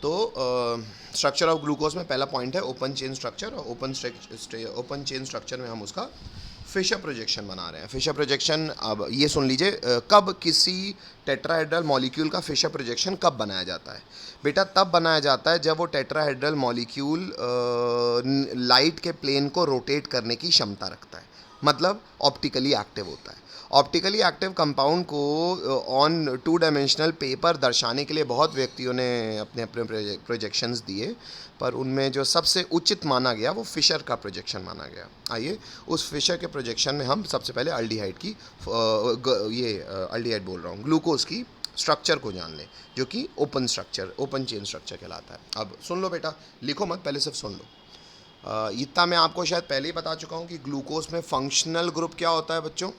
तो structure of glucose में पहला पॉइंट है ओपन चेन स्ट्रक्चर, और ओपन चेन स्ट्रक्चर में हम उसका फिशर प्रोजेक्शन बना रहे हैं। फिशर प्रोजेक्शन, अब ये सुन लीजिए, कब किसी टेट्राहेड्रल मॉलिक्यूल का फिशर प्रोजेक्शन कब बनाया जाता है? बेटा तब बनाया जाता है जब वो टेट्राहेड्रल मॉलिक्यूल लाइट के प्लेन को रोटेट करने की क्षमता रखता है, मतलब ऑप्टिकली एक्टिव होता है। ऑप्टिकली एक्टिव कंपाउंड को ऑन टू डायमेंशनल पेपर दर्शाने के लिए बहुत व्यक्तियों ने अपने अपने प्रोजेक्शंस दिए, पर उनमें जो सबसे उचित माना गया वो फिशर का प्रोजेक्शन माना गया। आइए उस फिशर के प्रोजेक्शन में हम सबसे पहले अल्डिहाइड की अल्डिहाइड बोल रहा हूँ, ग्लूकोज की स्ट्रक्चर को जान लें, जो कि open structure, open chain structure कहलाता है। अब सुन लो बेटा, लिखो मत, पहले सिर्फ सुन लो। इतना मैं आपको शायद पहले ही बता चुका हूँ कि ग्लूकोज में फंक्शनल ग्रुप क्या होता है बच्चों?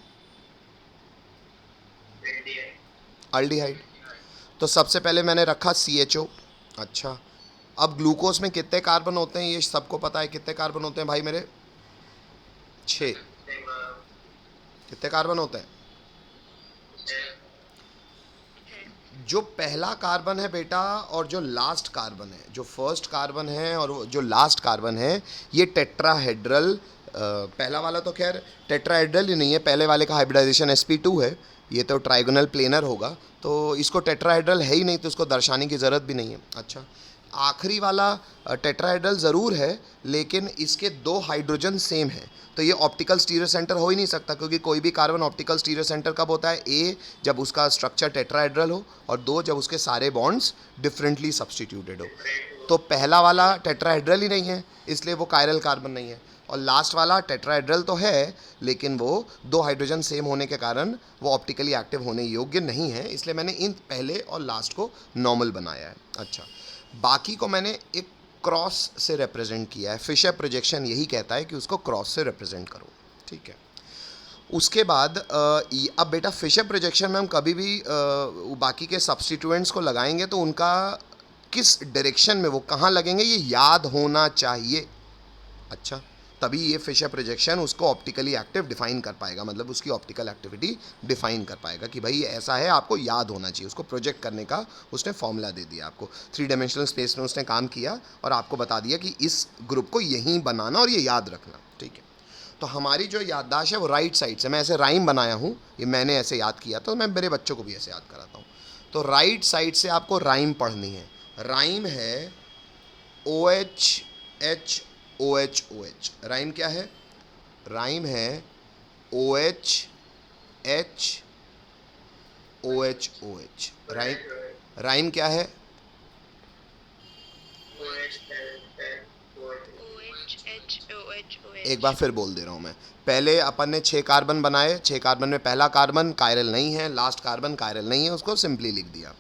अल्डिहाइड। तो सबसे पहले मैंने रखा CHO। अच्छा, अब ग्लूकोज में कितने कार्बन होते हैं ये सबको पता है? कितने कार्बन होते हैं भाई मेरे? 6। कितने कार्बन होते हैं? जो पहला कार्बन है बेटा और जो लास्ट कार्बन है, जो फर्स्ट कार्बन है और जो लास्ट कार्बन है, ये टेट्राहेड्रल, पहला वाला तो खैर टेट्राहेड्रल ही नहीं है, पहले वाले का हाइब्रिडाइजेशन sp2 है, ये तो ट्राइगोनल प्लेनर होगा, तो इसको टेट्राहेड्रल है ही नहीं, तो इसको दर्शाने की ज़रूरत भी नहीं है। अच्छा, आखिरी वाला टेट्राहेड्रल ज़रूर है, लेकिन इसके 2 हाइड्रोजन सेम हैं, तो ये ऑप्टिकल स्टीरियो सेंटर हो ही नहीं सकता, क्योंकि कोई भी कार्बन ऑप्टिकल स्टीरियो सेंटर कब होता है? A जब उसका स्ट्रक्चर टेट्राहेड्रल हो, और 2 जब उसके सारे बॉन्ड्स डिफरेंटली सब्सटीट्यूटेड हो। तो पहला वाला टेट्राहेड्रल ही नहीं है, इसलिए वो कायरल कार्बन नहीं है, और लास्ट वाला टेट्राहेड्रल तो है, लेकिन वो 2 हाइड्रोजन सेम होने के कारण वो ऑप्टिकली एक्टिव होने योग्य नहीं है, इसलिए मैंने इन पहले और लास्ट को नॉर्मल बनाया है। अच्छा, बाकी को मैंने एक क्रॉस से रिप्रेजेंट किया है। फिशर प्रोजेक्शन यही कहता है कि उसको क्रॉस से रिप्रेजेंट करो, ठीक है। उसके बाद अब बेटा फिशर प्रोजेक्शन में हम कभी भी बाकी के सब्स्टिट्यूएंट्स को लगाएंगे तो उनका किस डायरेक्शन में, वो कहाँ लगेंगे, ये याद होना चाहिए। अच्छा, तभी ये फिशर प्रोजेक्शन उसको ऑप्टिकली एक्टिव डिफाइन कर पाएगा, मतलब उसकी ऑप्टिकल एक्टिविटी डिफाइन कर पाएगा कि भाई ऐसा है, आपको याद होना चाहिए। उसको प्रोजेक्ट करने का उसने फॉर्मूला दे दिया आपको, 3 डायमेंशनल स्पेस में उसने काम किया और आपको बता दिया कि इस ग्रुप को यहीं बनाना और ये याद रखना, ठीक है। तो हमारी जो याददाश्त है वो राइट साइड से, मैं ऐसे राइम बनाया हूँ, ये मैंने ऐसे याद किया, तो मैं मेरे बच्चों को भी ऐसे याद कराता हूँ। तो राइट साइड से आपको राइम पढ़नी है। राइम है OH OH। राइम क्या है? राइम है OH OH। राइम क्या है? एक बार फिर बोल दे रहा हूँ मैं। पहले अपन ने 6 कार्बन बनाए, 6 कार्बन में पहला कार्बन कायरल नहीं है, लास्ट कार्बन कायरल नहीं है, उसको सिंपली लिख दिया।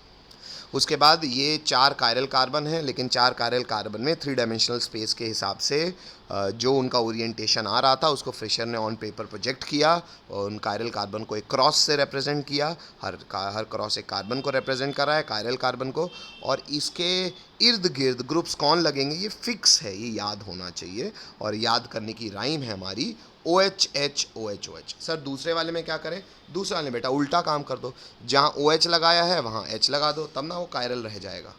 उसके बाद ये 4 कायरल कार्बन है, लेकिन 4 कायरल कार्बन में 3 डायमेंशनल स्पेस के हिसाब से जो उनका ओरिएंटेशन आ रहा था उसको फिशर ने ऑन पेपर प्रोजेक्ट किया, और उन कायरल कार्बन को एक क्रॉस से रिप्रेजेंट किया। हर क्रॉस एक कार्बन को रिप्रेजेंट कर रहा है, कायरल कार्बन को, और इसके इर्द गिर्द ग्रुप्स कौन लगेंगे ये फिक्स है, ये याद होना चाहिए। और याद करने की राइम है हमारी OH। सर दूसरे वाले में क्या करें? दूसरे वाले में बेटा उल्टा काम कर दो, जहाँ OH लगाया है वहाँ H लगा दो, तब ना वो कायरल रह जाएगा।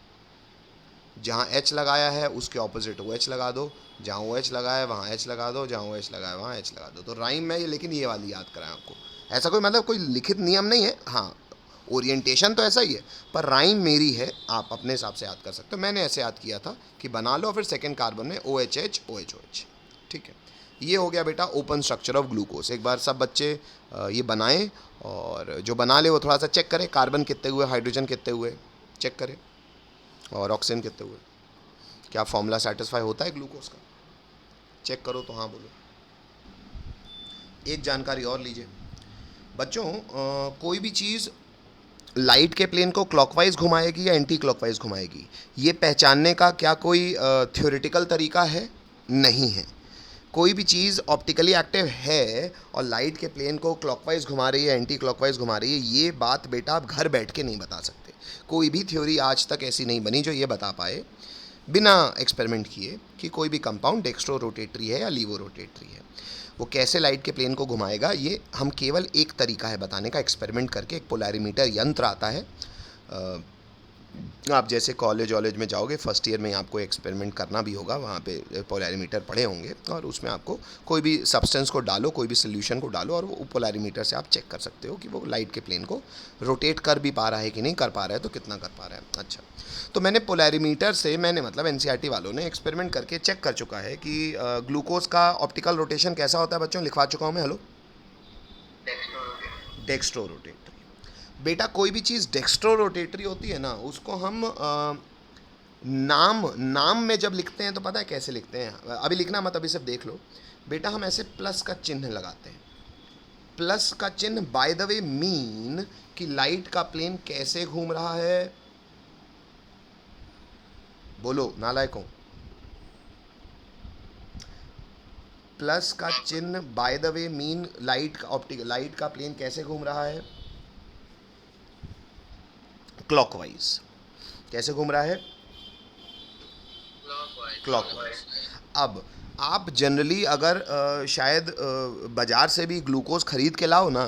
जहाँ H लगाया है उसके ऑपोजिट OH लगा दो, जहाँ OH लगाया है वहाँ H लगा दो, जहाँ OH लगाया है वहाँ H लगा दो। तो राइम में ये, लेकिन ये वाली याद कराएं आपको, ऐसा कोई मतलब कोई लिखित नियम नहीं है, हाँ ओरिएंटेशन तो ऐसा ही है, पर राइम मेरी है, आप अपने हिसाब से याद कर सकते हो। मैंने ऐसे याद किया था कि बना लो, फिर सेकेंड कार्बन में OH, ठीक है। ये हो गया बेटा ओपन स्ट्रक्चर ऑफ ग्लूकोज। एक बार सब बच्चे ये बनाएं, और जो बना ले वो थोड़ा सा चेक करें, कार्बन कितने हुए, हाइड्रोजन कितने हुए, चेक करें, और ऑक्सीजन कितने हुए। क्या फॉर्मूला सेटिस्फाई होता है ग्लूकोज का? चेक करो तो हाँ बोलो। एक जानकारी और लीजिए बच्चों, कोई भी चीज़ लाइट के प्लेन को क्लॉकवाइज घुमाएगी या एंटी क्लॉकवाइज घुमाएगी, ये पहचानने का क्या कोई थ्योरेटिकल तरीका है? नहीं है। कोई भी चीज़ ऑप्टिकली एक्टिव है और लाइट के प्लेन को क्लॉकवाइज घुमा रही है, एंटी क्लॉकवाइज घुमा रही है, ये बात बेटा आप घर बैठ के नहीं बता सकते। कोई भी थ्योरी आज तक ऐसी नहीं बनी जो ये बता पाए बिना एक्सपेरिमेंट किए कि कोई भी कंपाउंड डेक्स्ट्रो रोटेटरी है या लीवो रोटेटरी है। वो कैसे लाइट के प्लेन को घुमाएगा, ये हम केवल एक तरीका है बताने का, एक्सपेरिमेंट करके। एक पोलैरिमीटर यंत्र आता है, आप जैसे कॉलेज वॉलेज में जाओगे फर्स्ट ईयर में आपको एक्सपेरिमेंट करना भी होगा, वहाँ पे पोलैरीमीटर पड़े होंगे और उसमें आपको कोई भी सब्सटेंस को डालो, कोई भी सोल्यूशन को डालो और वो पोलैरीमीटर से आप चेक कर सकते हो कि वो लाइट के प्लेन को रोटेट कर भी पा रहा है कि नहीं कर पा रहा है, तो कितना कर पा रहा है। अच्छा, तो मैंने पोलैरीमीटर से मतलब एनसीईआरटी वालों ने एक्सपेरिमेंट करके चेक कर चुका है कि ग्लूकोज का ऑप्टिकल रोटेशन कैसा होता है बच्चों, लिखवा चुका हूँ मैं। Hello, dextrorotatory. बेटा कोई भी चीज़ डेक्स्ट्रो रोटेटरी होती है ना, उसको हम नाम में जब लिखते हैं तो पता है कैसे लिखते हैं, अभी लिखना मत, अभी सिर्फ देख लो बेटा। हम ऐसे प्लस का चिन्ह लगाते हैं। प्लस का चिन्ह बाय द वे मीन कि लाइट का प्लेन कैसे घूम रहा है, बोलो नालायकों। प्लस का चिन्ह by the way mean light का प्लेन कैसे घूम रहा है, क्लॉकवाइज। कैसे घूम रहा है, क्लॉकवाइज। अब आप जनरली अगर शायद बाज़ार से भी ग्लूकोज ख़रीद के लाओ ना,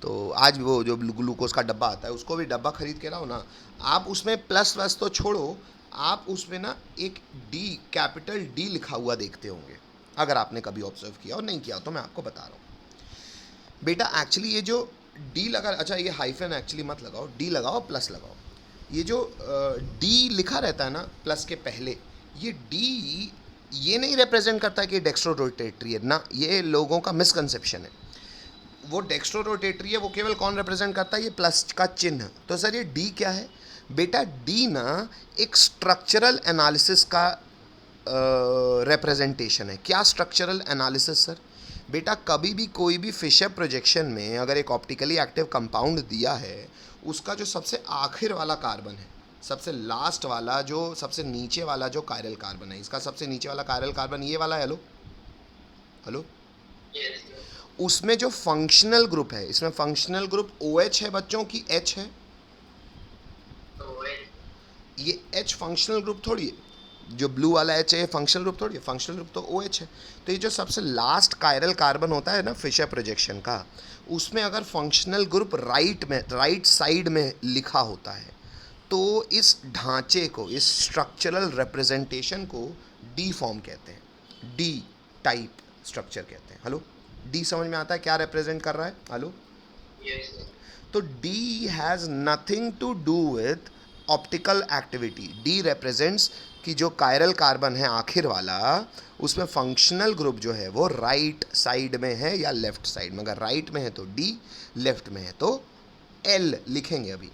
तो आज वो जो ग्लूकोज का डब्बा आता है उसको भी डब्बा ख़रीद के लाओ ना, आप उसमें प्लस प्लस तो छोड़ो, आप उसमें ना एक डी, कैपिटल डी लिखा हुआ देखते होंगे, अगर आपने कभी ऑब्जर्व किया और नहीं किया तो मैं आपको बता रहा हूँ बेटा। एक्चुअली ये जो डी लगा, अच्छा ये हाइफन एक्चुअली मत लगाओ, डी लगाओ प्लस लगाओ। ये जो डी लिखा रहता है ना प्लस के पहले, ये डी ये नहीं रिप्रेजेंट करता कि डेक्स्ट्रो रोटेटरी है ना, ये लोगों का मिसकंसेप्शन है। वो डेक्स्ट्रो रोटेटरी है, वो केवल कौन रिप्रेजेंट करता है, ये प्लस का चिन्ह। तो सर ये डी क्या है बेटा, डी ना एक स्ट्रक्चरल एनालिसिस का रिप्रेजेंटेशन है। क्या स्ट्रक्चरल एनालिसिस सर, बेटा कभी भी कोई भी फिशर प्रोजेक्शन में अगर एक ऑप्टिकली एक्टिव कंपाउंड दिया है, उसका जो सबसे आखिर वाला कार्बन है, सबसे लास्ट वाला, जो सबसे नीचे वाला जो कायरल कार्बन है, इसका सबसे नीचे वाला कायरल कार्बन ये वाला है, हेलो हेलो, उसमें जो फंक्शनल ग्रुप है, इसमें फंक्शनल ग्रुप OH है बच्चों की H है, ये H फंक्शनल ग्रुप थोड़ी है, जो ब्लू वाला H है फंक्शनल ग्रुप थोड़ी है, फंक्शनल ग्रुप तो OH है। तो ये जो सबसे लास्ट कायरल कार्बन होता है ना फिशर प्रोजेक्शन का, उसमें अगर फंक्शनल ग्रुप राइट साइड में लिखा होता है, तो इस ढांचे को, इस स्ट्रक्चरल रिप्रेजेंटेशन को डी फॉर्म कहते हैं, डी टाइप स्ट्रक्चर कहते हैं। हेलो, डी समझ में आता है क्या रिप्रेजेंट कर रहा है, हेलो? तो D has nothing to do with optical activity. D represents कि जो कायरल कार्बन है आखिर वाला, उसमें फंक्शनल ग्रुप जो है वो राइट साइड में है या लेफ्ट साइड में। अगर राइट में है तो डी, लेफ्ट में है तो एल लिखेंगे। अभी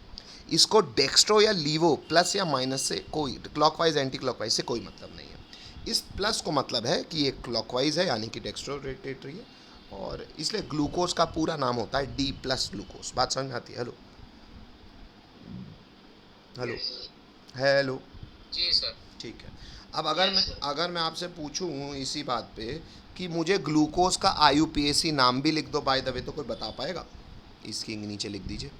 इसको डेक्स्ट्रो या लीवो, प्लस या माइनस से कोई, क्लॉकवाइज एंटी क्लॉकवाइज से कोई मतलब नहीं है। इस प्लस को मतलब है कि ये क्लॉकवाइज है यानी कि डेक्स्ट्रो रोटेटरी है, और इसलिए ग्लूकोज का पूरा नाम होता है डी प्लस ग्लूकोज। बात समझ में आती है? हेलो हेलो हेलो, जी सर। ठीक है। अब अगर मैं आपसे पूछूं इसी बात पे कि मुझे ग्लूकोज का IUPAC नाम भी लिख दो बाय द वे, तो कोई बता पाएगा? इसके नीचे लिख दीजिए,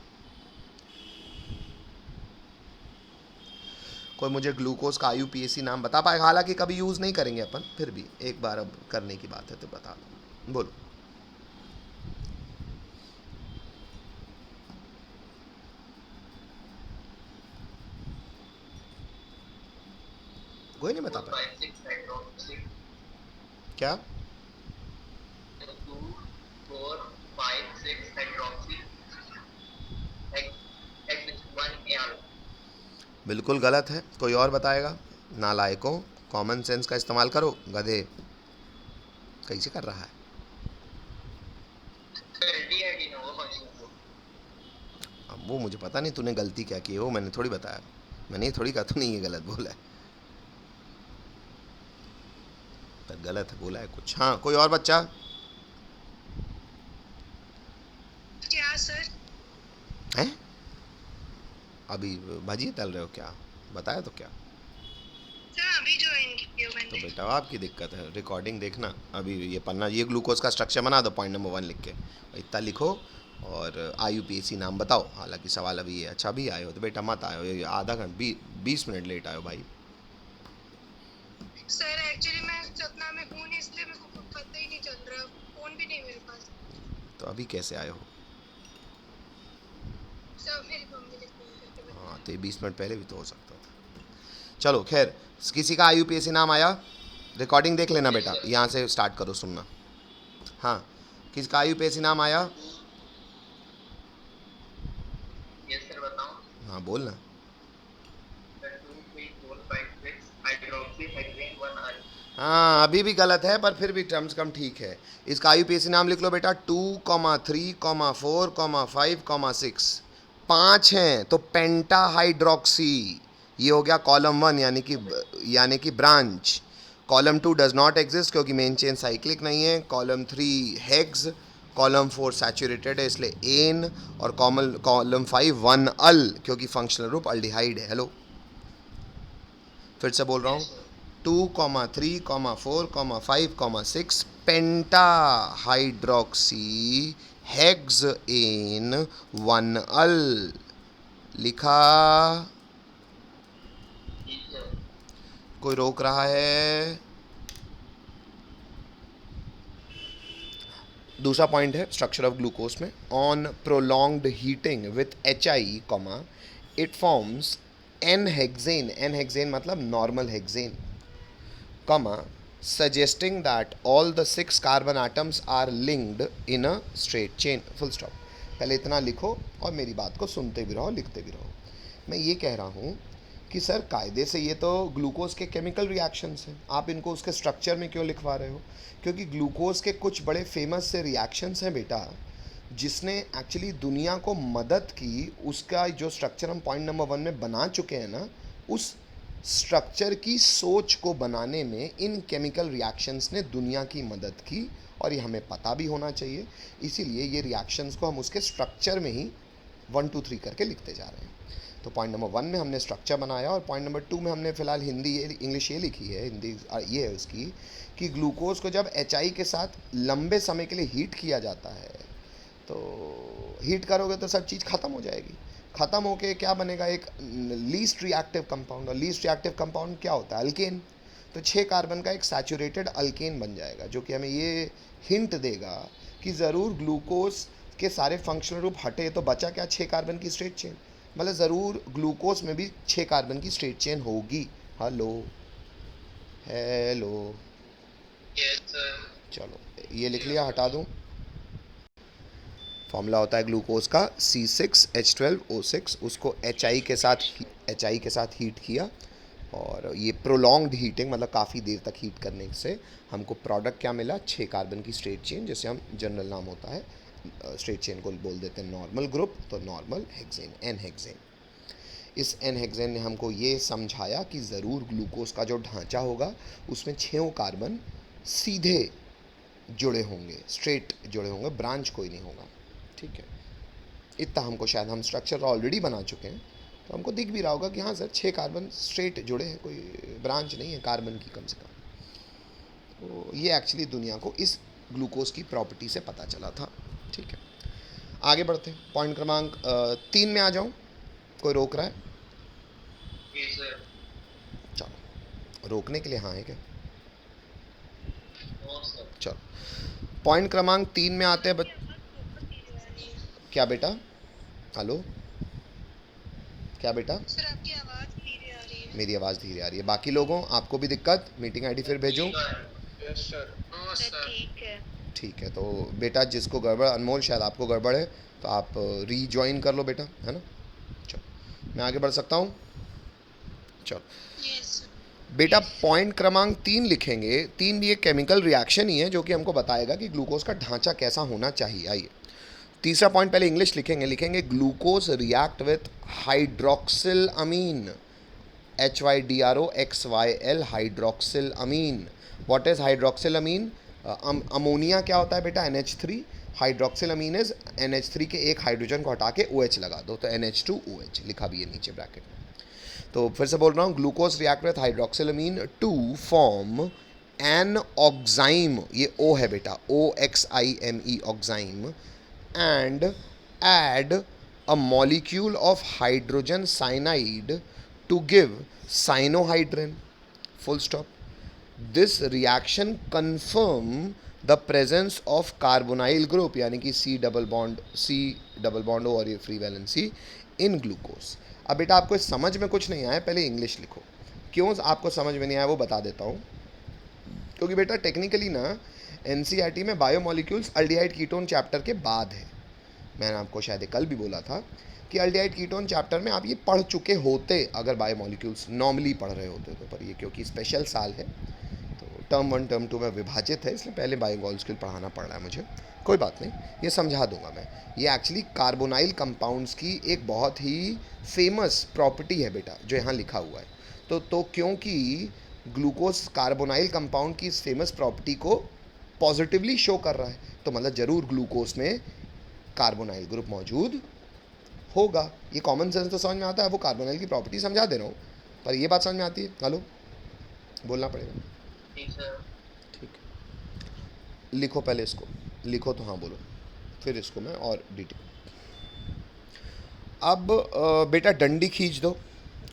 कोई मुझे ग्लूकोज का IUPAC नाम बता पाएगा? हालांकि कभी यूज़ नहीं करेंगे अपन, फिर भी एक बार अब करने की बात है तो बता दो, बोलो। कोई नहीं बता पाएगा क्या? 2, 4, 5, 6 हाइड्रोक्सी X1AR। बिल्कुल गलत है, कोई और बताएगा? नालायकों, कॉमन सेंस का इस्तेमाल करो, गधे। कैसे कर रहा है? अब वो मुझे पता नहीं तूने गलती क्या की है, वो मैंने थोड़ी बताया, मैंने ये थोड़ी कहा तूने ये गलत बोला है, पर गलत है बोला है कुछ। हाँ, कोई और बच्चा? क्या सर? हैं? अभी भाजी तल रहे हो क्या? बताया तो क्या? सर अभी ज्वाइन किया तो मैंने। बेटा आपकी दिक्कत है, रिकॉर्डिंग देखना। अभी ये पन्ना, ये ग्लूकोज का स्ट्रक्चर बना दो, पॉइंट नंबर 1 लिख के इतना लिखो, और IUPAC नाम बताओ। हालांकि सवाल अभी ये, अच्छा भी आए हो तो बेटा मत आए हो, ये आधा घंटा 20 मिनट लेट आए हो भाई। सर एक्चुअली मैं सतना में हूँ नहीं, इसलिए मेरे को पता ही नहीं चल रहा, फोन भी नहीं मेरे पास। तो अभी कैसे आए हो? सर मेरी मम्मी ने फोन करके बताया। हाँ, तो ये 20 मिनट पहले भी तो हो सकता है। चलो खैर, किसी का IUPAC नाम आया? रिकॉर्डिंग देख लेना बेटा, यहाँ से स्टार्ट करो सुनना। हाँ, किसका IUPAC नाम आया? यस सर, बताऊं? हाँ बोल ना। 2 3 4 5 6 हाइड्रोक्सी हेक्सेन 1 हाँ अभी भी गलत है, पर फिर भी कम से कम ठीक है। इसका IUPAC नाम लिख लो बेटा, 2, 3, 4, 5, 6। 5 हैं तो पेंटाहाइड्रोक्सी, ये हो गया कॉलम 1 यानी कि branch. Column 2 does not exist क्योंकि मेन चेन साइक्लिक नहीं है। कॉलम 3 हेक्स, कॉलम 4 सैचुरेटेड है इसलिए एन, और कॉलम 5 1 अल क्योंकि फंक्शनल ग्रुप अल्डिहाइड है। हेलो, फिर से बोल रहा हूँ, 2, 3, 4, 5, 6 पेंटा हाइड्रोक्सी हेक्सेन 1 अल लिखा। कोई रोक रहा है? दूसरा पॉइंट है स्ट्रक्चर ऑफ ग्लूकोज में, on prolonged heating with HI, it forms N hexane, N hexane मतलब normal hexane, suggesting that all the 6 carbon atoms are linked in a straight chain, full stop। पहले इतना लिखो और मेरी बात को सुनते भी रहो, लिखते भी रहो। मैं ये कह रहा हूँ कि सर कायदे से ये तो ग्लूकोज के केमिकल रिएक्शंस हैं, आप इनको उसके स्ट्रक्चर में क्यों लिखवा रहे हो? क्योंकि ग्लूकोज के कुछ बड़े फेमस से रिएक्शंस हैं बेटा, जिसने एक्चुअली दुनिया को मदद की। उसका जो स्ट्रक्चर हम पॉइंट नंबर 1 में बना चुके हैं ना, उस स्ट्रक्चर की सोच को बनाने में इन केमिकल रिएक्शंस ने दुनिया की मदद की, और ये हमें पता भी होना चाहिए। इसीलिए ये रिएक्शंस को हम उसके स्ट्रक्चर में ही 1 2 3 करके लिखते जा रहे हैं। तो पॉइंट नंबर 1 में हमने स्ट्रक्चर बनाया, और पॉइंट नंबर 2 में हमने फ़िलहाल इंग्लिश ये लिखी है, हिंदी ये है उसकी, कि ग्लूकोज को जब HI के साथ लंबे समय के लिए हीट किया जाता है, तो हीट करोगे तो सब चीज़ ख़त्म हो जाएगी। ख़त्म होके क्या बनेगा? एक लीस्ट रिएक्टिव कंपाउंड, और लीस्ट रिएक्टिव कंपाउंड क्या होता है? अल्केन। तो 6 कार्बन का एक सैचुरेटेड अल्केन बन जाएगा, जो कि हमें ये हिंट देगा कि ज़रूर ग्लूकोज के सारे फंक्शनल ग्रुप हटे तो बचा क्या? 6 कार्बन की स्ट्रेट चेन। मतलब ज़रूर ग्लूकोज में भी 6 कार्बन की स्ट्रेट चेन होगी। Hello hello, yes sir. चलो ये लिख लिया, हटा दूँ। फॉर्मूला होता है ग्लूकोज का C6H12O6, उसको HI के साथ हीट किया, और ये प्रोलॉन्ग्ड हीटिंग मतलब काफ़ी देर तक हीट करने से हमको प्रोडक्ट क्या मिला? 6 कार्बन की स्ट्रेट चेन, जिसे हम जनरल नाम होता है स्ट्रेट चेन को बोल देते हैं नॉर्मल ग्रुप, तो नॉर्मल हेक्सेन, एन हेक्सेन। इस एन हेक्सेन ने हमको ये समझाया कि ज़रूर ग्लूकोज का जो ढांचा होगा उसमें 6 कार्बन सीधे जुड़े होंगे, स्ट्रेट जुड़े होंगे, ब्रांच कोई नहीं होगा। ठीक है, इतना हमको शायद, हम स्ट्रक्चर ऑलरेडी बना चुके हैं तो हमको दिख भी रहा होगा कि हाँ सर 6 कार्बन स्ट्रेट जुड़े हैं, कोई ब्रांच नहीं है कार्बन की कम से कम। तो ये एक्चुअली दुनिया को इस ग्लूकोज की प्रॉपर्टी से पता चला था। ठीक है, आगे बढ़ते हैं। पॉइंट क्रमांक 3 में आ जाऊँ, कोई रोक रहा है? Yes sir. चलो, रोकने के लिए हाँ है क्या? No sir. चलो पॉइंट क्रमांक 3 में आते हैं क्या बेटा? हेलो, क्या बेटा? सर आपकी आवाज़ धीरे आ रही है। मेरी आवाज़ धीरे आ रही है। बाकी लोगों, आपको भी दिक्कत? मीटिंग ID फिर भेजूं? Yes sir. No sir. ठीक है। ठीक है, तो बेटा जिसको गड़बड़, अनमोल शायद आपको गड़बड़ है, तो आप रीजॉइन कर लो बेटा, है ना? चलो मैं आगे बढ़ सकता हूँ। चलो यस बेटा, पॉइंट क्रमांक 3 लिखेंगे। 3 भी एक केमिकल रिएक्शन ही है जो कि हमको बताएगा कि ग्लूकोज का ढांचा कैसा होना चाहिए। आइए, तीसरा पॉइंट पहले इंग्लिश लिखेंगे glucose react with hydroxylamine, HYDROXYL, hydroxylamine. What is hydroxylamine? Ammonia क्या होता है बेटा? NH3। Hydroxyl Amin is NH3 के एक हाइड्रोजन को हटा के OH लगा दो तो NH2OH, लिखा भी है नीचे ब्रैकेट में। तो फिर से बोल रहा हूँ, glucose react with hydroxylamine to form an oxime, ये O है बेटा, OXIME, oxime, and add a molecule of hydrogen cyanide to give cyanohydrin, full stop। This reaction confirm the presence of carbonyl group यानी कि C double bond O और ये free valency in glucose. अब बेटा आपको समझ में कुछ नहीं आया, पहले इंग्लिश लिखो। क्यों आपको समझ में नहीं आया वो बता देता हूँ। क्योंकि बेटा टेक्निकली ना एनसीईआरटी में बायोमोलिक्यूल्स अल्डिहाइड कीटोन चैप्टर के बाद है। मैंने आपको शायद कल भी बोला था कि अल्डिहाइड कीटोन चैप्टर में आप ये पढ़ चुके होते अगर बायोमोलिक्यूल्स नॉर्मली पढ़ रहे होते तो, पर ये क्योंकि स्पेशल साल है तो टर्म 1 टर्म 2 में विभाजित है, इसलिए पहले बायोमोलिक्यूल पढ़ाना पड़ रहा है मुझे। कोई बात नहीं, ये समझा दूंगा मैं। ये एक्चुअली कार्बोनाइल कंपाउंड्स की एक बहुत ही फेमस प्रॉपर्टी है बेटा जो यहाँ लिखा हुआ है। तो क्योंकि ग्लूकोज कार्बोनाइल कंपाउंड की इस फेमस प्रॉपर्टी को पॉजिटिवली शो कर रहा है, तो मतलब ज़रूर ग्लूकोज में कार्बोनाइल ग्रुप मौजूद होगा। ये कॉमन सेंस तो समझ में आता है, वो कार्बोनाइल की प्रॉपर्टी समझा दे रहा हूँ, पर ये बात समझ में आती है? हेलो, बोलना पड़ेगा। जी सर। ठीक, लिखो पहले इसको, लिखो तो हाँ बोलो, फिर इसको मैं और डिटेल। अब बेटा डंडी खींच दो।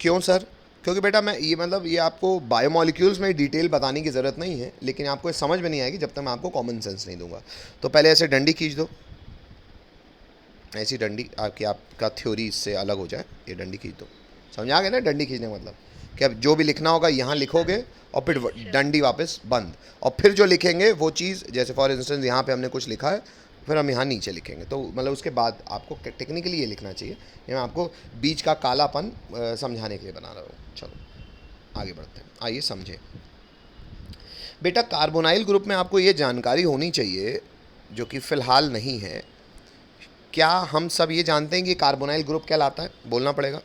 क्यों सर? क्योंकि बेटा मैं ये मतलब ये आपको बायोमोलिक्यूल्स में डिटेल बताने की ज़रूरत नहीं है, लेकिन आपको ये समझ में नहीं आएगी जब तक मैं आपको कॉमन सेंस नहीं दूंगा। तो पहले ऐसे डंडी खींच दो, ऐसी डंडी, आपका थ्योरी इससे अलग हो जाए। ये डंडी खींच दो, समझ आ गया ना? डंडी खींचने का मतलब कि अब जो भी लिखना होगा यहाँ लिखोगे और फिर डंडी वापस बंद, और फिर जो लिखेंगे वो चीज़, जैसे फॉर इंस्टेंस यहाँ पे हमने कुछ लिखा है, फिर हम यहाँ नीचे लिखेंगे, तो मतलब उसके बाद आपको टेक्निकली ये लिखना चाहिए। ये मैं आपको बीच का कालापन समझाने के लिए बना रहा हूँ। चलो आगे बढ़ते हैं, आइए समझें। बेटा कार्बोनाइल ग्रुप में आपको ये जानकारी होनी चाहिए जो कि फ़िलहाल नहीं है। क्या हम सब ये जानते हैं कि कार्बोनाइल ग्रुप क्या लाता है? बोलना पड़ेगा।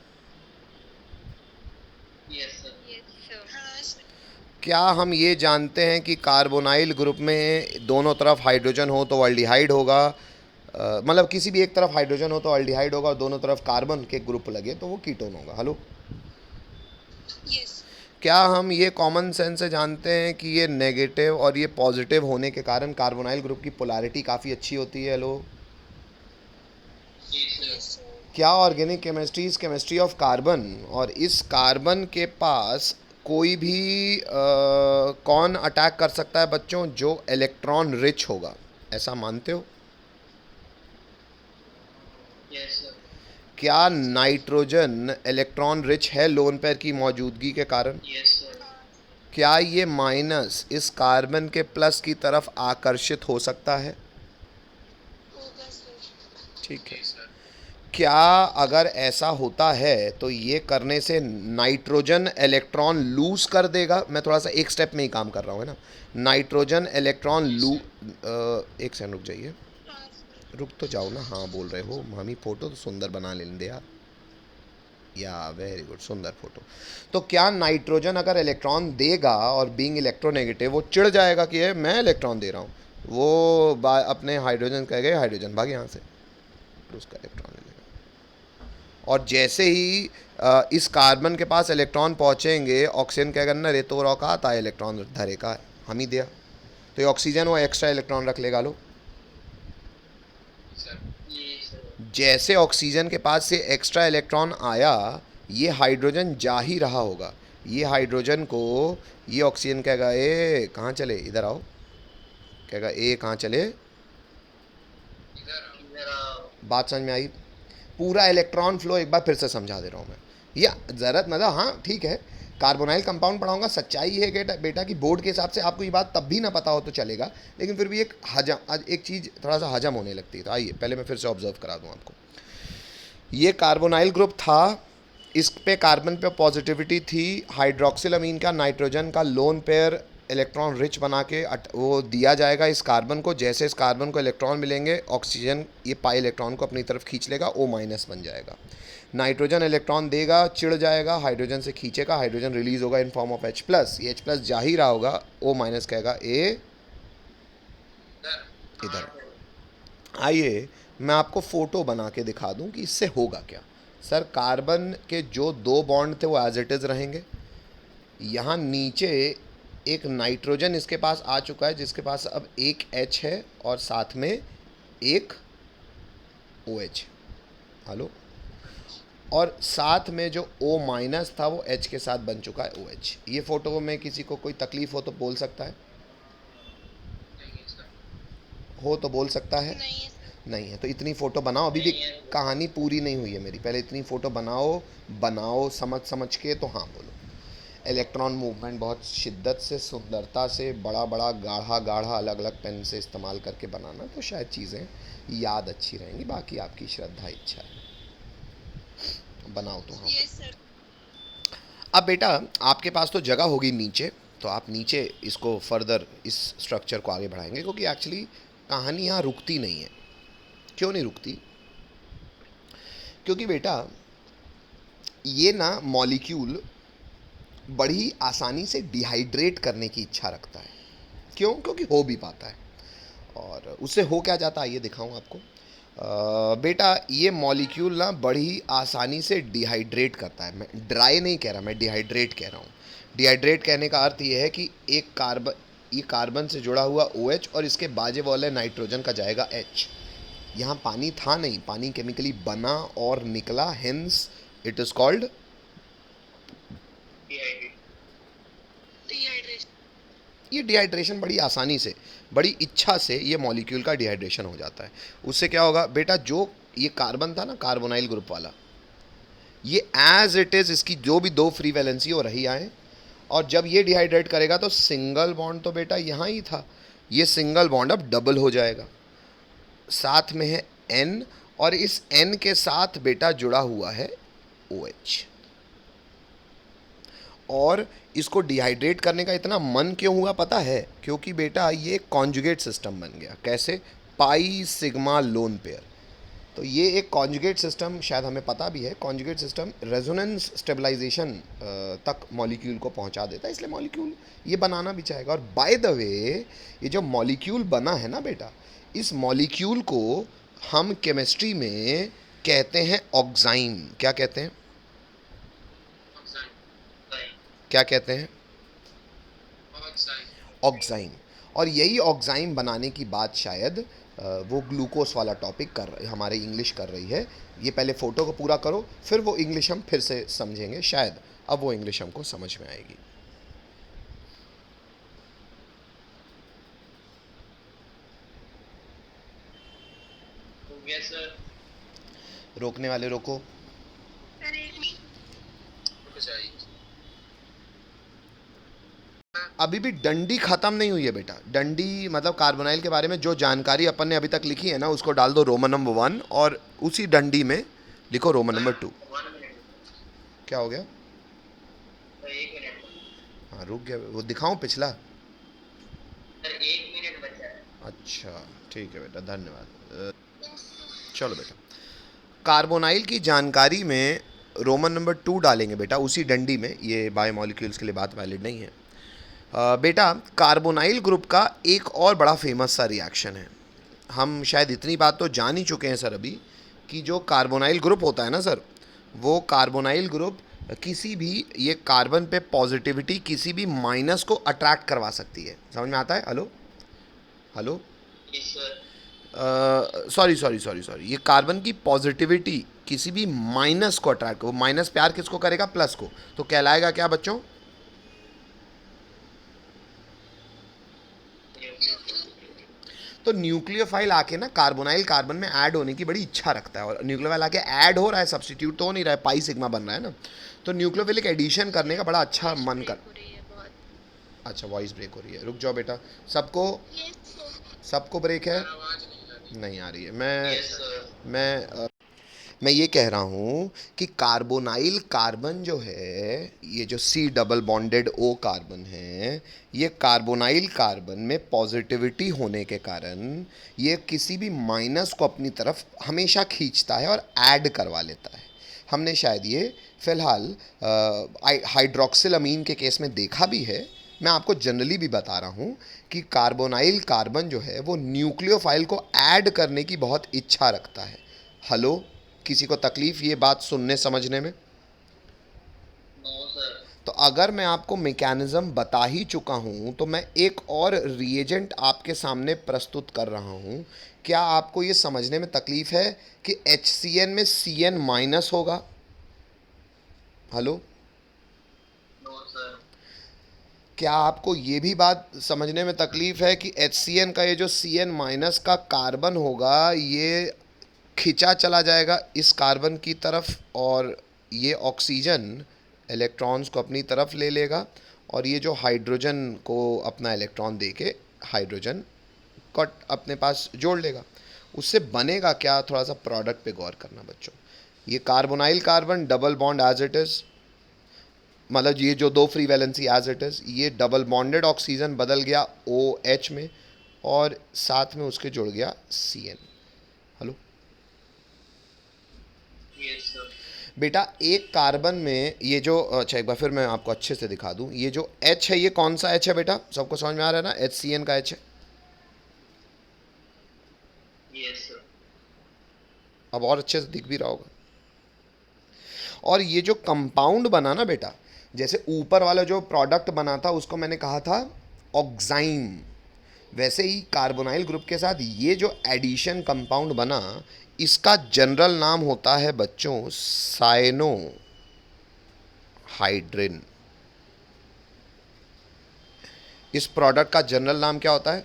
Yes sir. हाँ सर। क्या हम ये जानते हैं कि कार्बोनाइल ग्रुप में दोनों तरफ हाइड्रोजन हो तो अल्डिहाइड होगा? मतलब किसी भी एक तरफ हाइड्रोजन हो तो अल्डिहाइड होगा, और दोनों तरफ कार्बन के ग्रुप लगे तो वो कीटोन होगा। Hello, yes. क्या हम ये कॉमन सेंस से जानते हैं कि ये नेगेटिव और ये पॉजिटिव होने के कारण कार्बोनाइल ग्रुप की पोलैरिटी काफ़ी अच्छी होती है? हेलो, जी सर। Yes sir. क्या organic chemistry is chemistry of carbon, और इस कार्बन के पास कोई भी कौन अटैक कर सकता है बच्चों जो इलेक्ट्रॉन रिच होगा? ऐसा मानते हो? Yes sir. क्या नाइट्रोजन इलेक्ट्रॉन रिच है लोन पेयर की मौजूदगी के कारण? Yes sir. क्या ये माइनस इस कार्बन के प्लस की तरफ आकर्षित हो सकता है? होगा सर। ठीक है। जी सर। क्या अगर ऐसा होता है तो ये करने से नाइट्रोजन इलेक्ट्रॉन लूज कर देगा? मैं थोड़ा सा एक स्टेप में ही काम कर रहा हूँ, है ना? नाइट्रोजन इलेक्ट्रॉन एक सेकंड रुक जाइए, हाँ सर। रुक तो जाओ ना। हाँ बोल रहे हो मामी, फोटो तो सुंदर बना लेंगे यार। या वेरी गुड, सुंदर फोटो। तो क्या नाइट्रोजन अगर इलेक्ट्रॉन देगा और बीइंग इलेक्ट्रोनेगेटिव वो चिढ़ जाएगा कि मैं इलेक्ट्रॉन दे रहा हूँ, वो अपने हाइड्रोजन कह गए हाइड्रोजन भाग यहाँ से, उसका इलेक्ट्रॉन ले लेगा। और जैसे ही इस कार्बन के पास इलेक्ट्रॉन पहुँचेंगे, ऑक्सीजन क्या करना, रे तो औकात आए इलेक्ट्रॉन धरे का हम ही दिया, तो ये ऑक्सीजन वो एक्स्ट्रा इलेक्ट्रॉन रख लेगा। लो, सर। जी सर। जैसे ऑक्सीजन के पास से एक्स्ट्रा इलेक्ट्रॉन आया, ये हाइड्रोजन जा ही रहा होगा, ये हाइड्रोजन को ये ऑक्सीजन कहेगा ए कहाँ चले, इधर आओ, कहेगा ए कहाँ चले, इधर आओ। बात समझ में आई? पूरा इलेक्ट्रॉन फ्लो एक बार फिर से समझा दे रहा हूँ मैं, या ज़रूरत मतलब हाँ ठीक है, कार्बोनाइल कंपाउंड पढ़ाऊंगा। सच्चाई है बेटा कि बोर्ड के हिसाब से आपको ये बात तब भी ना पता हो तो चलेगा, लेकिन फिर भी एक चीज़ थोड़ा सा हजम होने लगती है। तो आइए पहले मैं फिर से ऑब्जर्व करा दूँ आपको। ये कार्बोनाइल ग्रुप था, इस पे कार्बन पे पॉजिटिविटी थी, हाइड्रोक्सिल अमीन का नाइट्रोजन का लोन पेयर इलेक्ट्रॉन रिच बना के वो दिया जाएगा इस कार्बन को। जैसे इस कार्बन को इलेक्ट्रॉन मिलेंगे, ऑक्सीजन ये पाई इलेक्ट्रॉन को अपनी तरफ खींच लेगा, O माइनस बन जाएगा। नाइट्रोजन इलेक्ट्रॉन देगा, चिढ़ जाएगा, हाइड्रोजन से खींचेगा, हाइड्रोजन रिलीज होगा in form of H plus. ये H प्लस जा ही रहा होगा, O माइनस कहेगा ए इधर। आइए मैं आपको फ़ोटो बना के दिखा दूं कि इससे होगा क्या। सर कार्बन के जो दो बॉन्ड थे वो एज इट इज़ रहेंगे। यहाँ नीचे एक नाइट्रोजन इसके पास आ चुका है, जिसके पास अब एक H है और साथ में एक OH। हेलो, और साथ में जो O माइनस था वो H के साथ बन चुका है OH। ये फ़ोटो में किसी को कोई तकलीफ़ हो तो बोल सकता है, हो तो बोल सकता है। नहीं है सर। नहीं है तो इतनी फ़ोटो बनाओ, अभी भी कहानी पूरी नहीं हुई है मेरी, पहले इतनी फ़ोटो बनाओ समझ के तो हाँ बोलो। इलेक्ट्रॉन मूवमेंट बहुत शिद्दत से, सुंदरता से, बड़ा बड़ा गाढ़ा गाढ़ा अलग अलग पेन से इस्तेमाल करके बनाना, तो शायद चीज़ें याद अच्छी रहेंगी। बाकी आपकी श्रद्धा इच्छा है, बनाओ तो हाँ। Yes sir. अब बेटा आपके पास तो जगह होगी नीचे, तो आप नीचे इसको फर्दर इस स्ट्रक्चर को आगे बढ़ाएंगे, क्योंकि एक्चुअली कहानी यहाँ रुकती नहीं है। क्यों नहीं रुकती? क्योंकि बेटा ये ना मॉलिक्यूल बड़ी आसानी से डिहाइड्रेट करने की इच्छा रखता है। क्यों? क्योंकि हो भी पाता है। और उससे हो क्या जाता है ये दिखाऊं आपको। बेटा ये मॉलिक्यूल ना बड़ी आसानी से डिहाइड्रेट करता है। मैं ड्राई नहीं कह रहा, मैं डिहाइड्रेट कह रहा हूँ। डिहाइड्रेट कहने का अर्थ ये है कि ये कार्बन से जुड़ा हुआ OH और इसके बाजे वाले नाइट्रोजन का जाएगा H। यहाँ पानी था नहीं, पानी केमिकली बना और निकला, hence it is called dehydration. ये डिहाइड्रेशन बड़ी आसानी से, बड़ी इच्छा से ये मॉलिक्यूल का डिहाइड्रेशन हो जाता है। उससे क्या होगा बेटा, जो ये कार्बन था ना कार्बोनाइल ग्रुप वाला, ये एज इट इज़ इसकी जो भी 2 फ्री वैलेंसी हो रही आए, और जब ये डिहाइड्रेट करेगा तो सिंगल बॉन्ड तो बेटा यहाँ ही था, ये सिंगल बॉन्ड अब डबल हो जाएगा। साथ में है N, और इस N के साथ बेटा जुड़ा हुआ है OH। और इसको डिहाइड्रेट करने का इतना मन क्यों हुआ पता है? क्योंकि बेटा ये कॉन्जुगेट सिस्टम बन गया। कैसे? Pi sigma lone pair. तो ये एक कॉन्जुगेट सिस्टम, शायद हमें पता भी है, कॉन्जुगेट सिस्टम रेजोनेंस स्टेबलाइजेशन तक मॉलिक्यूल को पहुंचा देता है, इसलिए मॉलिक्यूल ये बनाना भी चाहेगा। और बाय द वे ये जो मॉलिक्यूल बना है ना बेटा, इस मॉलिक्यूल को हम केमिस्ट्री में कहते हैं ऑक्साइन। क्या कहते हैं? क्या कहते हैं? ऑक्साइन। और यही ऑक्साइन बनाने की बात शायद वो ग्लूकोस वाला टॉपिक हमारे इंग्लिश कर रही है। ये पहले फ़ोटो को पूरा करो, फिर वो इंग्लिश हम फिर से समझेंगे, शायद अब वो इंग्लिश हमको समझ में आएगी। Yes sir. रोकने वाले रोको। सर एक मिनट। अभी भी डंडी ख़त्म नहीं हुई है बेटा। डंडी मतलब कार्बोनाइल के बारे में जो जानकारी अपन ने अभी तक लिखी है ना, उसको डाल दो रोमन नंबर 1 और उसी डंडी में लिखो रोमन नंबर 2। 1 मिनट क्या हो गया? सर, 1 मिनट हाँ रुक गया, वो दिखाऊं पिछला? सर, 1 मिनट बचा है। अच्छा ठीक है बेटा, धन्यवाद। चलो बेटा, कार्बोनाइल की जानकारी में रोमन नंबर 2 डालेंगे बेटा उसी डंडी में। ये बायोमॉलिक्यूल्स के लिए बात वैलिड नहीं है। बेटा कार्बोनाइल ग्रुप का एक और बड़ा फेमस सा रिएक्शन है। हम शायद इतनी बात तो जान ही चुके हैं सर अभी, कि जो कार्बोनाइल ग्रुप होता है ना सर, वो कार्बोनाइल ग्रुप किसी भी ये कार्बन पे पॉजिटिविटी किसी भी माइनस को अट्रैक्ट करवा सकती है। समझ में आता है? Hello hello, yes sir. Sorry, ये कार्बन की पॉजिटिविटी किसी भी माइनस को अट्रैक्ट, वो माइनस प्यार किसको करेगा? प्लस को। तो कहलाएगा क्या बच्चों? तो न्यूक्लियोफाइल आके ना कार्बोनाइल कार्बन में ऐड होने की बड़ी इच्छा रखता है, और न्यूक्लियोफाइल आके ऐड हो रहा है, सब्स्टिट्यूट तो हो नहीं रहा है, पाई सिग्मा बन रहा है ना। तो न्यूक्लियोफिलिक एडिशन करने का बड़ा अच्छा मन कर। हो रही है बहुत। अच्छा वॉइस ब्रेक हो रही है, रुक जाओ बेटा। सबको यस सर। सबको ब्रेक है? नहीं आ रही है। Yes sir. मैं ये कह रहा हूँ कि कार्बोनाइल कार्बन जो है, ये जो C double bonded O carbon है, ये कार्बोनाइल कार्बन में पॉजिटिविटी होने के कारण ये किसी भी माइनस को अपनी तरफ हमेशा खींचता है और ऐड करवा लेता है। हमने शायद ये फ़िलहाल हाइड्रोक्सिल अमीन के केस में देखा भी है। मैं आपको जनरली भी बता रहा हूँ कि कार्बोनाइल कार्बन जो है वो न्यूक्लियोफाइल को ऐड करने की बहुत इच्छा रखता है। हेलो, किसी को तकलीफ़ ये बात सुनने समझने में? No sir. तो अगर मैं आपको मैकेनिज़्म बता ही चुका हूँ तो मैं एक और रिएजेंट आपके सामने प्रस्तुत कर रहा हूँ। क्या आपको ये समझने में तकलीफ़ है कि HCN में CN माइनस होगा? Hello, no sir. क्या आपको ये भी बात समझने में तकलीफ़ है कि HCN का ये जो CN माइनस का कार्बन होगा, ये खिंचा चला जाएगा इस कार्बन की तरफ, और ये ऑक्सीजन इलेक्ट्रॉन्स को अपनी तरफ ले लेगा और ये जो हाइड्रोजन को अपना इलेक्ट्रॉन दे के हाइड्रोजन को अपने पास जोड़ लेगा। उससे बनेगा क्या, थोड़ा सा प्रोडक्ट पे गौर करना बच्चों। ये carbonyl carbon double bond as it is, मतलब ये जो दो free valency as it is, ये डबल बॉन्डेड ऑक्सीजन बदल गया OH में और साथ में उसके जुड़ गया CN। Hello Yes, sir. बेटा, एक कार्बन में ये जो, अच्छा एक बार फिर मैं आपको अच्छे से दिखा दूं, ये जो H है ये कौन सा H है बेटा, सबको समझ में आ रहा है ना, HCN का H है। Yes, sir. अब और अच्छे से दिख भी रहा होगा। और ये जो कंपाउंड बना ना बेटा, जैसे ऊपर वाला जो प्रोडक्ट बना था उसको मैंने कहा था ऑक्साइम, वैसे ही कार्बोनाइल ग्रुप के साथ ये जो एडिशन कंपाउंड बना, इसका जनरल नाम होता है बच्चों साइनोहाइड्रिन। इस प्रोडक्ट का जनरल नाम क्या होता है?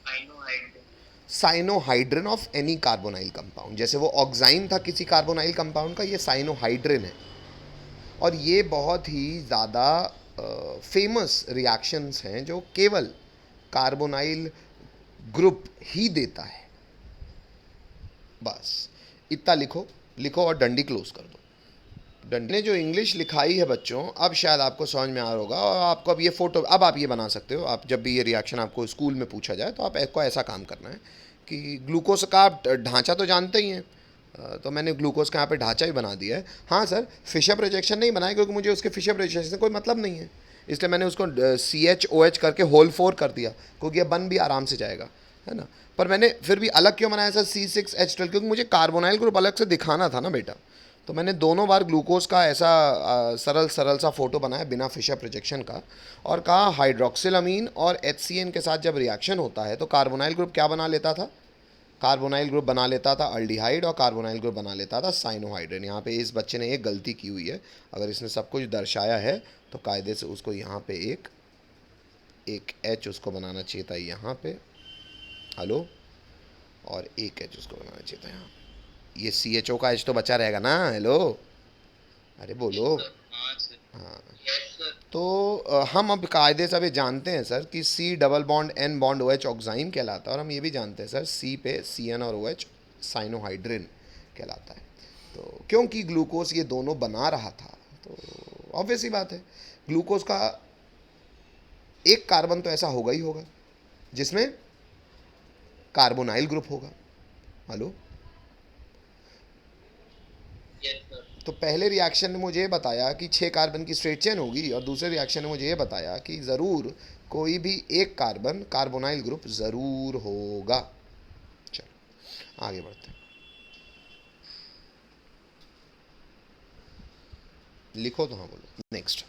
I know I do. Cyanohydrin of any carbonyl compound. जैसे वो ऑक्साइम था किसी कार्बोनाइल कंपाउंड का, ये साइनोहाइड्रिन है। और ये बहुत ही ज़्यादा फेमस रिएक्शंस हैं जो केवल कार्बोनाइल ग्रुप ही देता है। बस इतना लिखो, लिखो और डंडी क्लोज कर दो। डंडी ने जो इंग्लिश लिखाई है बच्चों, अब शायद आपको समझ में आ रहा होगा। और आपको अब ये फ़ोटो, अब आप ये बना सकते हो। आप जब भी ये रिएक्शन आपको स्कूल में पूछा जाए तो आपको ऐसा काम करना है कि ग्लूकोज का आप ढांचा तो जानते ही हैं, तो मैंने ग्लूकोज का यहाँ पे ढांचा भी बना दिया है। हाँ सर, फिशर प्रोजेक्शन नहीं बनाया क्योंकि मुझे उसके फिशर प्रोजेक्शन से कोई मतलब नहीं है, इसलिए मैंने उसको CHOH करके होल 4 कर दिया, क्योंकि ये बन भी आराम से जाएगा, है ना। पर मैंने फिर भी अलग क्यों बनाया सर C6H12, क्योंकि मुझे कार्बोनाइल ग्रुप अलग से दिखाना था ना बेटा। तो मैंने दोनों बार ग्लूकोज का ऐसा सरल सरल सा फोटो बनाया बिना फिशर प्रोजेक्शन का, और कहा हाइड्रोक्सिलामीन और HCN के साथ जब रिएक्शन होता है तो कार्बोनाइल ग्रुप क्या बना लेता था? कार्बोनाइल ग्रुप बना लेता था अल्डिहाइड, और कार्बोनाइल ग्रुप बना लेता था साइनोहाइड्रिन। यहाँ पे इस बच्चे ने एक गलती की हुई है। अगर इसने सब कुछ दर्शाया है तो कायदे से उसको यहाँ पे एक H उसको बनाना चाहिए था यहाँ पे, हेलो, और एक H उसको बनाना चाहिए था यहाँ। ये CHO का H तो बचा रहेगा ना, हेलो, अरे बोलो। Yes, sir. हाँ sir. हाँ, Yes, sir. तो हम अब कायदे से अभी जानते हैं सर कि C double bond N bond OH oxime कहलाता है, और हम ये भी जानते हैं सर C पे CN और OH साइनोहाइड्रिन कहलाता है। तो क्योंकि ग्लूकोज ये दोनों बना रहा था, तो ऑब्वियस ही बात है ग्लूकोज का एक कार्बन तो ऐसा होगा ही होगा जिसमें कार्बोनाइल ग्रुप होगा। Hello, Yes, sir. तो पहले रिएक्शन ने मुझे ये बताया कि 6 कार्बन की स्ट्रेट चेन होगी, और दूसरे रिएक्शन ने मुझे ये बताया कि ज़रूर कोई भी एक कार्बन कार्बोनाइल ग्रुप ज़रूर होगा। चलो आगे बढ़ते हैं, लिखो तो, हाँ बोलो। नेक्स्ट,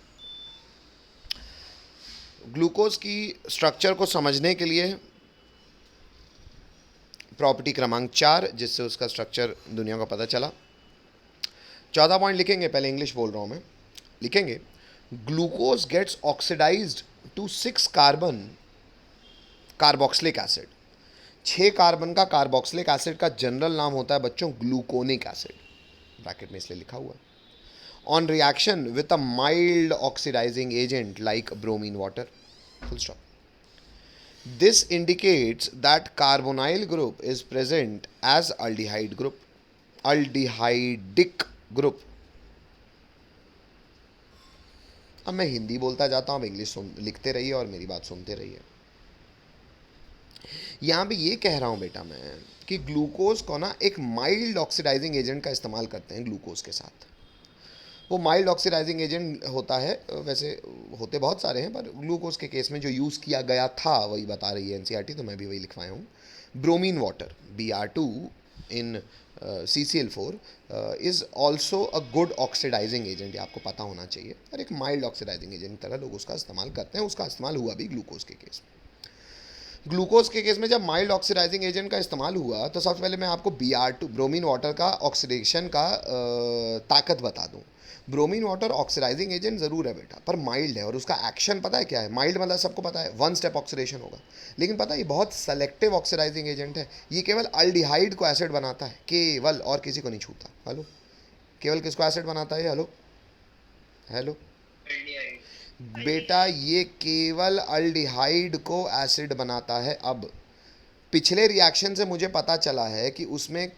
ग्लूकोज की स्ट्रक्चर को समझने के लिए प्रॉपर्टी क्रमांक 4, जिससे उसका स्ट्रक्चर दुनिया को पता चला। 14 पॉइंट लिखेंगे, पहले इंग्लिश बोल रहा हूँ मैं, लिखेंगे glucose gets oxidised to 6 carbon carboxylic acid. 6 carbon का कार्बोक्सिलिक एसिड का जनरल नाम होता है बच्चों ग्लूकोनिक एसिड, ब्रैकेट में इसलिए लिखा हुआ है। On reaction with a mild oxidising agent like bromine water, full stop. This indicates that carbonyl group is present as aldehyde group, aldehydic group। अब मैं हिंदी बोलता जाता हूँ, अब इंग्लिश लिखते रहिए और मेरी बात सुनते रहिए। यहाँ पे ये कह रहा हूँ बेटा मैं कि ग्लूकोज को ना एक माइल्ड ऑक्सीडाइजिंग एजेंट का इस्तेमाल करते हैं ग्लूकोज के साथ। वो माइल्ड ऑक्सीडाइजिंग एजेंट होता है, वैसे होते बहुत सारे हैं, पर ग्लूकोज के केस में जो यूज़ किया गया था वही बता रही है NCERT, तो मैं भी वही लिखवाया हूँ। Bromine water Br2 in CCl4 is also a good oxidising agent, ये आपको पता होना चाहिए, और एक माइल्ड ऑक्सीडाइजिंग एजेंट की तरह लोग उसका इस्तेमाल करते हैं। उसका इस्तेमाल हुआ भी ग्लूकोज के केस में। ग्लूकोज के केस में जब माइल्ड ऑक्सीडाइजिंग एजेंट का इस्तेमाल हुआ तो सबसे पहले मैं आपको Br2 ब्रोमीन वाटर का ऑक्सीडेशन का ताकत बता दूं। ब्रोमीन वाटर ऑक्सीडाइजिंग एजेंट ज़रूर है बेटा, पर माइल्ड है, और उसका एक्शन पता है क्या है? माइल्ड मतलब सबको पता है 1 स्टेप ऑक्सीडेशन होगा, लेकिन पता है ये बहुत सेलेक्टिव ऑक्सीडाइजिंग एजेंट है। ये केवल अल्डिहाइड को एसिड बनाता है केवल, और किसी को नहीं छूता। हेलो, केवल किसको एसिड बनाता है? Hello, hello aldehyde. बेटा, ये केवल अल्डिहाइड को एसिड बनाता है। अब पिछले रिएक्शन से मुझे पता चला है कि उसमें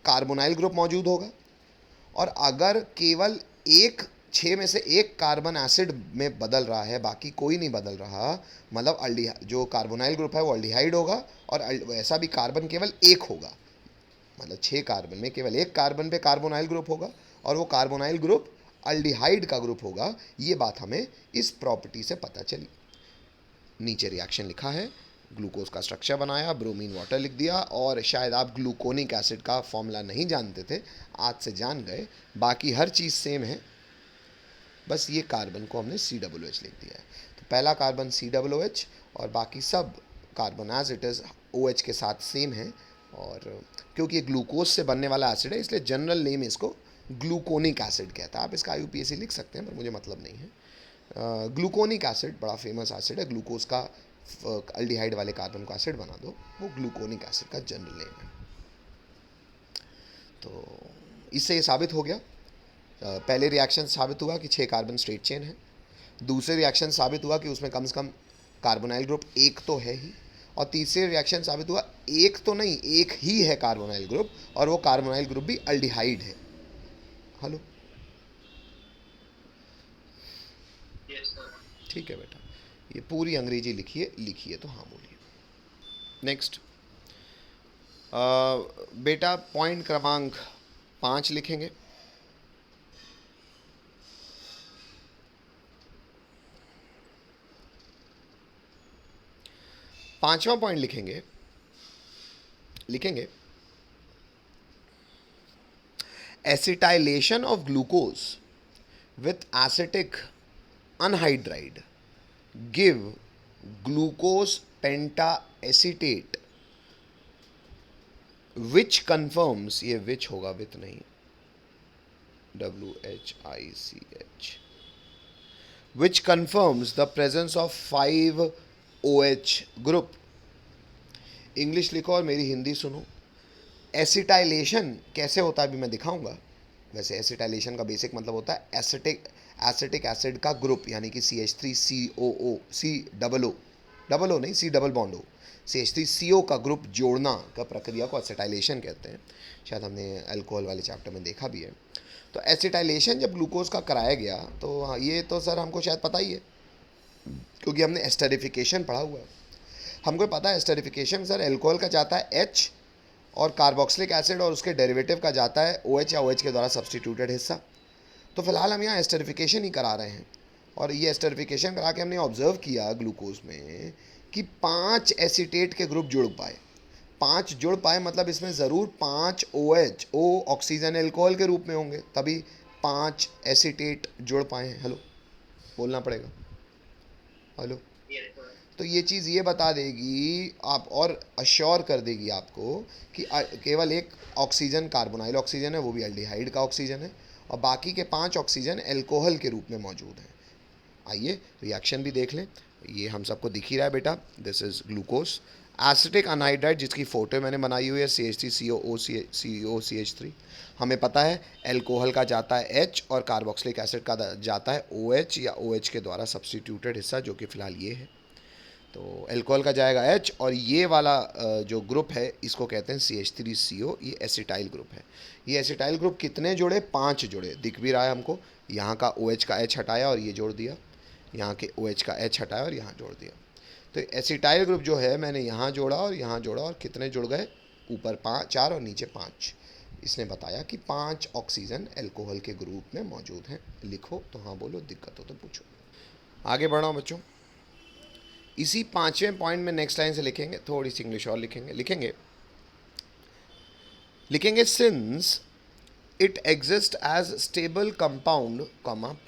कार्बोनाइल ग्रुप मौजूद होगा, और अगर केवल एक 6 में से एक कार्बन एसिड में बदल रहा है, बाकी कोई नहीं बदल रहा, मतलब जो कार्बोनाइल ग्रुप है वो अल्डिहाइड होगा, और वैसा भी कार्बन केवल एक होगा, मतलब 6 कार्बन में केवल एक कार्बन पे कार्बोनाइल ग्रुप होगा, और वो कार्बोनाइल ग्रुप अल्डिहाइड का ग्रुप होगा। ये बात हमें इस प्रॉपर्टी से पता चली। नीचे रिएक्शन लिखा है, ग्लूकोज का स्ट्रक्चर बनाया, ब्रोमीन वाटर लिख दिया, और शायद आप ग्लूकोनिक एसिड का फॉर्मूला नहीं जानते थे, आज से जान गए। बाकी हर चीज़ सेम है, बस ये कार्बन को हमने COOH लिख दिया है। तो पहला कार्बन COOH, और बाकी सब carbon as it is OH के साथ सेम है। और क्योंकि ये ग्लूकोज से बनने वाला एसिड है, इसलिए जनरल नेम इसको ग्लूकोनिक एसिड कहता है। आप इसका IUPAC लिख सकते हैं, पर मुझे मतलब नहीं है। ग्लूकोनिक एसिड बड़ा फेमस एसिड है, ग्लूकोज का अल्डिहाइड वाले कार्बन को एसिड बना दो, वो ग्लूकोनिक एसिड का जनरल नेम है। तो इससे ये साबित हो गया, पहले रिएक्शन साबित हुआ कि 6 कार्बन स्ट्रेट चेन है। दूसरे रिएक्शन साबित हुआ कि उसमें कम से कम कार्बोनाइल ग्रुप एक तो है ही, और तीसरे रिएक्शन साबित हुआ एक तो नहीं, एक ही है कार्बोनाइल ग्रुप, और वो कार्बोनाइल ग्रुप भी अल्डिहाइड है। Hello, Yes, sir. ठीक है बेटा, ये पूरी अंग्रेजी लिखिए तो हाँ बोलिए। नेक्स्ट बेटा, पॉइंट क्रमांक 5 लिखेंगे। पांचवा पॉइंट लिखेंगे acetylation of glucose with acetic anhydride give glucose penta acetate which confirms, ये विच होगा, विथ नहीं, WHICH, which confirms the presence of 5OH group। English लिखो और मेरी हिंदी सुनो। एसिटाइलेशन कैसे होता है अभी मैं दिखाऊंगा। वैसे एसिटाइलेशन का बेसिक मतलब होता है एसिटिक एसिड का ग्रुप, यानी कि CH3COO, डबल ओ नहीं, C double bond O, CH3CO का ग्रुप जोड़ना का प्रक्रिया को एसिटाइलेशन कहते हैं। शायद हमने अल्कोहल वाले चैप्टर में देखा भी है। तो एसिटाइलेशन जब ग्लूकोज का कराया गया, तो हाँ, ये तो सर हमको शायद पता ही है, क्योंकि हमने एस्टरिफिकेशन पढ़ा हुआ है। हमको पता है एस्टरिफिकेशन सर, अल्कोहल का जाता है H, और कार्बोक्सिलिक एसिड और उसके डेरिवेटिव का जाता है OH या OH के द्वारा सब्सटीट्यूटेड हिस्सा। तो फिलहाल हम यहाँ एस्टरिफिकेशन ही करा रहे हैं, और ये एस्टरिफिकेशन करा के हमने ऑब्जर्व किया ग्लूकोज में कि 5 एसीटेट के ग्रुप जुड़ पाए। 5 जुड़ पाए मतलब इसमें ज़रूर 5 OH, O ऑक्सीजन एल्कोहल के रूप में होंगे, तभी 5 एसीटेट जुड़ पाए हैं। हेलो, बोलना पड़ेगा, हेलो। Yes, sir. तो ये चीज़ ये बता देगी आप, और अश्योर कर देगी आपको कि केवल एक ऑक्सीजन कार्बोनाइल ऑक्सीजन है, वो भी अल्डिहाइड का ऑक्सीजन है, और बाकी के 5 ऑक्सीजन एल्कोहल के रूप में मौजूद हैं। आइए रिएक्शन भी देख लें। ये हम सबको दिख ही रहा है बेटा, this is glucose acetic anhydride, जिसकी फ़ोटो मैंने बनाई हुई है, CH3COOCH3। हमें पता है एल्कोहल का जाता है H, और कार्बोक्सिलिक एसिड का जाता है OH या OH के द्वारा सब्सटीट्यूटेड हिस्सा, जो कि फ़िलहाल ये है। तो एल्कोहल का जाएगा H, और ये वाला जो ग्रुप है इसको कहते हैं CH3CO, ये एसिटाइल ग्रुप है। ये एसिटाइल ग्रुप कितने जुड़े? 5 जुड़े, दिख भी रहा है हमको। यहाँ का OH का H हटाया और ये जोड़ दिया, यहाँ के OH का H हटाया और यहाँ जोड़ दिया। तो एसिटाइल ग्रुप जो है मैंने यहाँ जोड़ा और यहाँ जोड़ा, और कितने जुड़ गए? ऊपर 4 और नीचे 5। इसने बताया कि 5 ऑक्सीजन एल्कोहल के ग्रुप में मौजूद हैं। लिखो तो हाँ बोलो, दिक्कत हो तो पूछो। आगे बढ़ाओ बच्चों। इसी 5वें पॉइंट में नेक्स्ट लाइन से लिखेंगे, थोड़ी सी इंग्लिश और लिखेंगे since it exist as stable compound,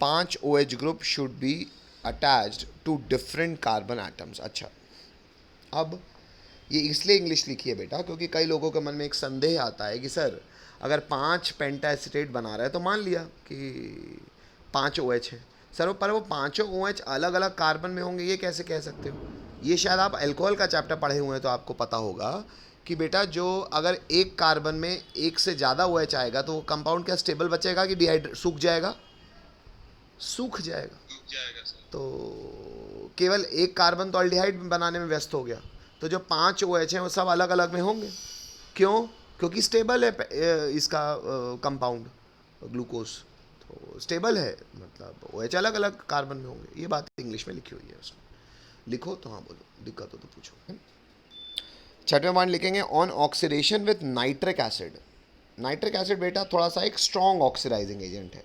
5 OH group should be attached to different carbon atoms. अच्छा, अब ये इसलिए इंग्लिश लिखी है बेटा, क्योंकि कई लोगों के मन में एक संदेह आता है कि सर अगर 5 पेंटा एसीटेट बना रहा है तो मान लिया कि 5 OH है सर, पर वो 5 OH अलग अलग कार्बन में होंगे, ये कैसे कह सकते हो? ये शायद आप अल्कोहल का चैप्टर पढ़े हुए हैं तो आपको पता होगा कि बेटा जो अगर एक कार्बन में एक से ज़्यादा OH आएगा तो वो कंपाउंड क्या स्टेबल बचेगा कि सूख जाएगा? सूख जाएगा। रुक जाएगा सर। तो केवल एक कार्बन तो अल्डिहाइड बनाने में व्यस्त हो गया, तो जो 5 OH हैं वो सब अलग अलग में होंगे। क्यों? क्योंकि स्टेबल है इसका कंपाउंड ग्लूकोज, तो स्टेबल है, मतलब OH अलग अलग कार्बन में होंगे। ये बात इंग्लिश में लिखी हुई है उसमें। लिखो तो हाँ बोलो, दिक्कत हो तो पूछो। 6वां पॉइंट लिखेंगे on oxidation with nitric acid. Nitric acid बेटा थोड़ा सा एक स्ट्रॉन्ग ऑक्सीडाइजिंग एजेंट है,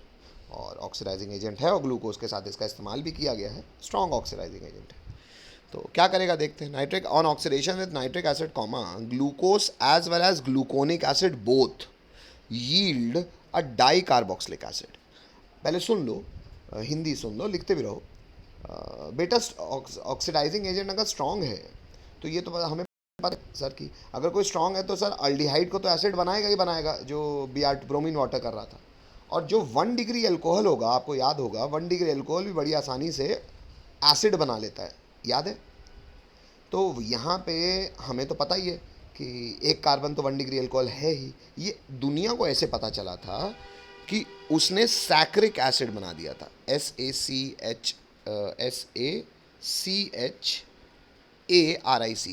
और ऑक्सीडाइजिंग एजेंट है और ग्लूकोज के साथ इसका इस्तेमाल भी किया गया है, स्ट्रॉन्ग ऑक्सीडाइजिंग एजेंट है। तो क्या करेगा देखते हैं। Nitric on oxidation with nitric acid comma glucose as well as gluconic acid both yield a dicarboxylic acid. पहले सुन लो, हिंदी सुन लो, लिखते भी रहो। बेटा ऑक्सीडाइजिंग एजेंट अगर स्ट्रॉन्ग है तो ये तो हमें पता है सर कि अगर कोई स्ट्रॉन्ग है तो सर अल्डिहाइड को तो एसिड बनाएगा ही बनाएगा, जो ब्रोमीन वाटर कर रहा था। और जो 1 डिग्री अल्कोहल होगा, आपको याद होगा 1 डिग्री अल्कोहल भी बड़ी आसानी से एसिड बना लेता है, याद है? तो यहाँ पे हमें तो पता ही है कि एक कार्बन तो 1 डिग्री अल्कोहल है ही। ये दुनिया को ऐसे पता चला था कि उसने सैक्रिक एसिड बना दिया था, SACHARIC,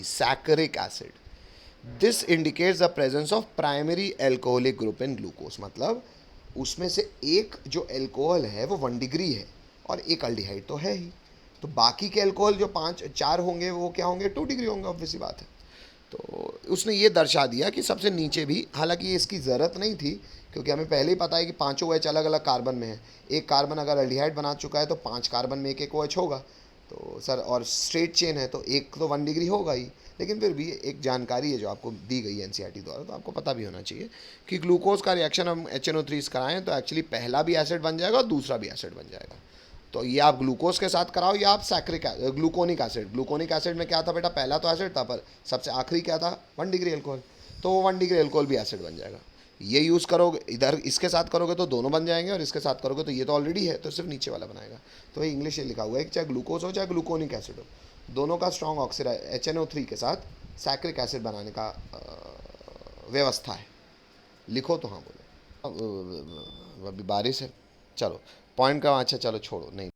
saccharic acid. This indicates the presence of primary alcoholic group in glucose. मतलब उसमें से एक जो एल्कोहल है वो 1 डिग्री है और एक अल्डिहाइड तो है ही, तो बाकी के अल्कोहल जो 4 होंगे वो क्या होंगे, 2 डिग्री होंगे, ऑब्वियसली बात है। तो उसने ये दर्शा दिया कि सबसे नीचे भी, हालांकि ये इसकी ज़रूरत नहीं थी क्योंकि हमें पहले ही पता है कि 5 OH अलग अलग कार्बन में है। एक कार्बन अगर अल्डिहाइड बना चुका है तो 5 कार्बन में एक OH होगा, तो सर और स्ट्रेट चेन है तो एक तो 1 डिग्री होगा ही। लेकिन फिर भी एक जानकारी है जो आपको दी गई है NCERT द्वारा, तो आपको पता भी होना चाहिए कि ग्लूकोज का रिएक्शन हम HNO3 कराएं तो एक्चुअली पहला भी एसिड बन जाएगा और दूसरा भी एसिड बन जाएगा। तो ये आप ग्लूकोज के साथ कराओ या आप ग्लूकोनिक एसिड। ग्लूकोनिक एसिड में क्या था बेटा, पहला तो एसिड था पर सबसे आखिरी क्या था, 1 डिग्री अल्कोहल, तो 1 डिग्री अल्कोहल भी एसिड बन जाएगा। ये यूज़ करोगे, इधर इसके साथ करोगे तो दोनों बन जाएंगे, और इसके साथ करोगे तो ये तो ऑलरेडी है तो सिर्फ नीचे वाला बनाएगा। तो ये इंग्लिश ये लिखा हुआ है कि चाहे ग्लूकोज हो चाहे ग्लूकोनिक एसिड हो, दोनों का स्ट्रॉन्ग HNO3 के साथ सैक्रिक एसिड बनाने का व्यवस्था है। लिखो तो हाँ बोलो। अभी बारिश है, चलो पॉइंट का, अच्छा चलो छोड़ो, नहीं